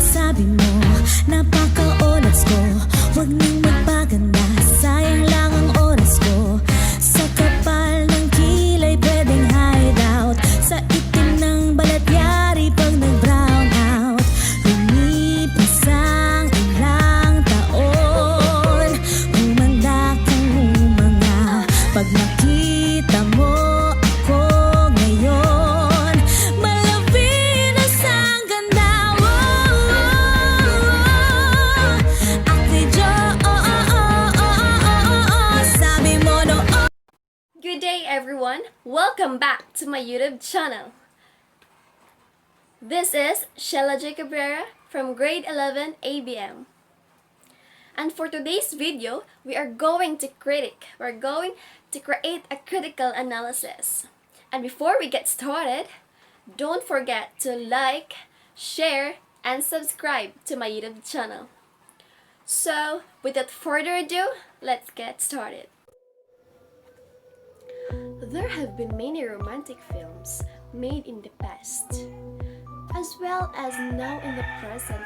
Sabi mo, napaka-oras ko, huwag nang magpaganda, sayang lang ang oras ko. Sa kapal ng kilay pwedeng hideout, sa itim ng balat yari pag nag-brown out. Lumipas ang ilang taon, humanda kang humanga. Pag nakita mo ako ngayon, malapinas ang ganda. Sabi mo no. Good day everyone! Welcome back to my YouTube channel. This is Shella J. Cabrera from grade 11 ABM. And for today's video, we are going to create a critical analysis. And before we get started, don't forget to like, share, and subscribe to my YouTube channel. So, without further ado, let's get started. There have been many romantic films made in the past, as well as now in the present,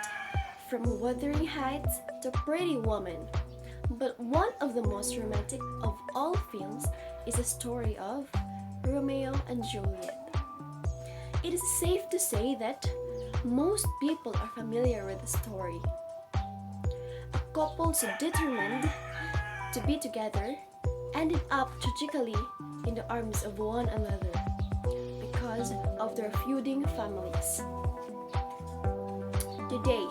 from Wuthering Heights to Pretty Woman. But one of the most romantic of all films is the story of Romeo and Juliet. It is safe to say that most people are familiar with the story. A couple so determined to be together ended up tragically in the arms of one another because of their feuding families. Today,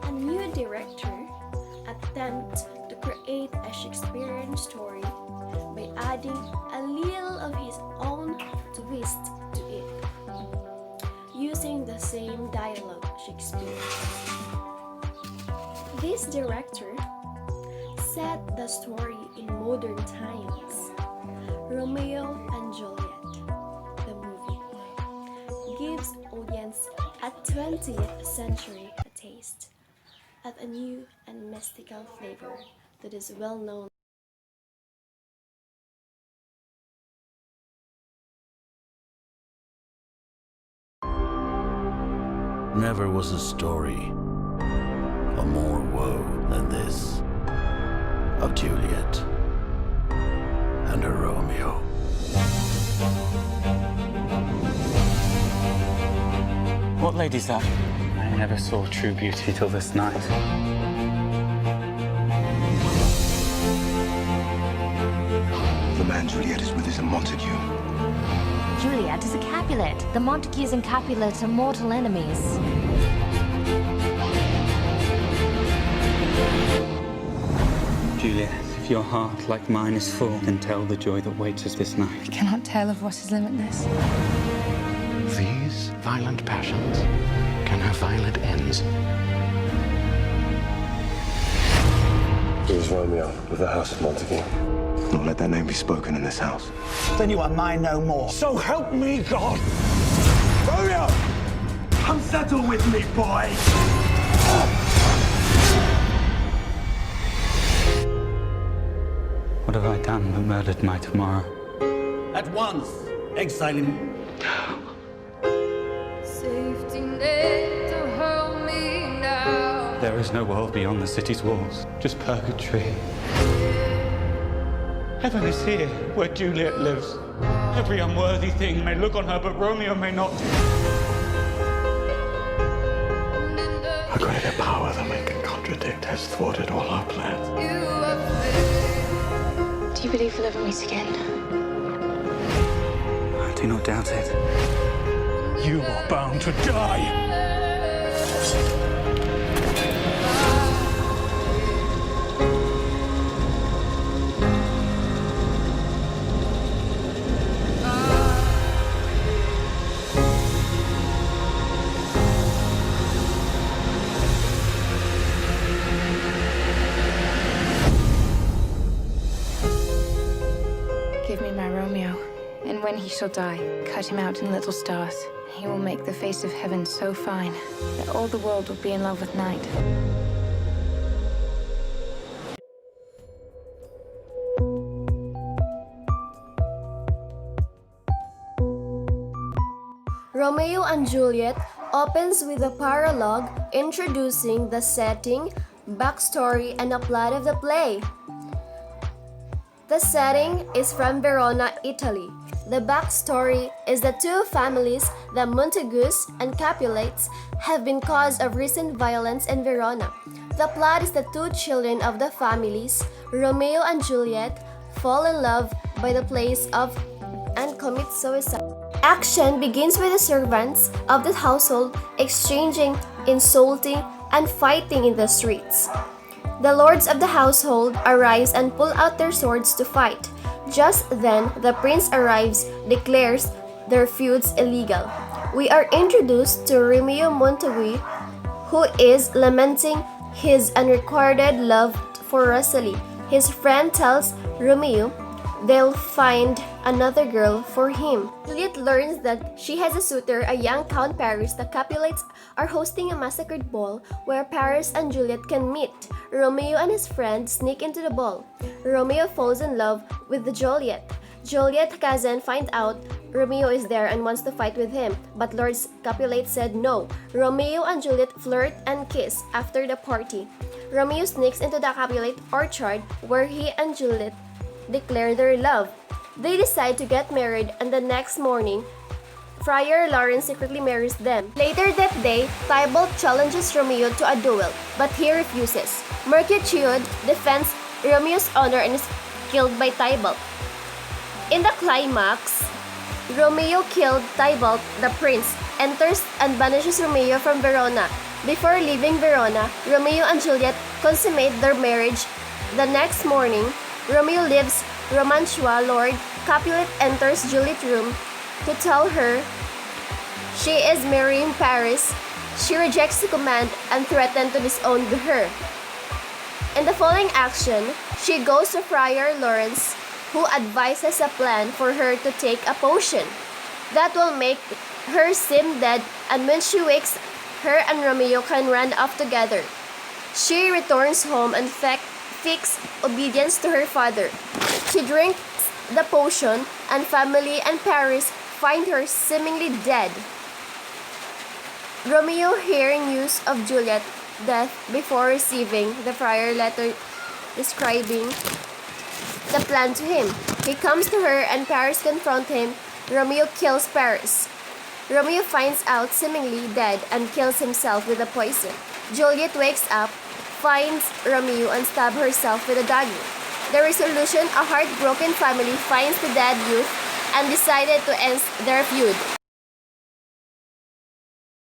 a new director attempts to create a Shakespearean story by adding a little of his own twist to it, using the same dialogue Shakespeare. This director set the story in modern times. Romeo and Juliet, the movie, gives audience a 20th century taste of a new and mystical flavor that is well known. Never was a story of more woe than this, of Juliet and her Romeo. What lady's that? I never saw true beauty till this night. The man Juliet is with is a Montague. Juliet is a Capulet. The Montagues and Capulets are mortal enemies. Juliet, if your heart, like mine, is full, then tell the joy that waits us this night. I cannot tell of what is limitless. These violent passions can have violent ends. It was Romeo of the House of Montague. Not let that name be spoken in this house. Then you are mine no more. So help me God! Romeo! Come settle with me, boy! What have I done that murdered my tomorrow? At once, exile him. Safety net to hold me now. There is no world beyond the city's walls, just purgatory. Heaven is here, where Juliet lives. Every unworthy thing may look on her, but Romeo may not. A greater power than we can contradict has thwarted all our plans. Do you believe we'll ever meet again? I do not doubt it. You are bound to die! Give me my Romeo, and when he shall die, cut him out in little stars. He will make the face of heaven so fine that all the world will be in love with night. Romeo and Juliet opens with a prologue introducing the setting, backstory, and the plot of the play. The setting is from Verona, Italy. The backstory is the two families, the Montagues and Capulets, have been cause of recent violence in Verona. The plot is the two children of the families, Romeo and Juliet, fall in love by the place of and commit suicide. Action begins with the servants of the household exchanging, insulting, and fighting in the streets. The lords of the household arise and pull out their swords to fight. Just then, the prince arrives, declares their feuds illegal. We are introduced to Romeo Montague, who is lamenting his unrequited love for Rosalie. His friend tells Romeo they'll find another girl for him. Juliet learns that she has a suitor, a young Count Paris. The Capulets are hosting a massacred ball where Paris and Juliet can meet. Romeo and his friend sneak into the ball. Romeo falls in love with Juliet. Juliet's cousin finds out Romeo is there and wants to fight with him, but Lord Capulet said no. Romeo and Juliet flirt and kiss after the party. Romeo sneaks into the Capulet orchard where he and Juliet declare their love. They decide to get married, and the next morning, Friar Lawrence secretly marries them. Later that day, Tybalt challenges Romeo to a duel, but he refuses. Mercutio defends Romeo's honor and is killed by Tybalt. In the climax, Romeo killed Tybalt, the prince, enters and banishes Romeo from Verona. Before leaving Verona, Romeo and Juliet consummate their marriage. The next morning, Romeo leaves Romantua. Lord Capulet enters Juliet's room to tell her she is marrying Paris. She rejects the command and threatens to disown her. In the following action, she goes to Friar Lawrence, who advises a plan for her to take a potion that will make her seem dead, and when she wakes, her and Romeo can run off together. She returns home and seeks obedience to her father. She drinks the potion, and family and Paris find her seemingly dead. Romeo, hearing news of Juliet's death before receiving the friar letter describing the plan to him, he comes to her and Paris confronts him. Romeo kills Paris. Romeo finds out seemingly dead and kills himself with a poison. Juliet wakes up, finds Romeo, and stabs herself with a dagger. The resolution, a heartbroken family finds the dead youth and decided to end their feud.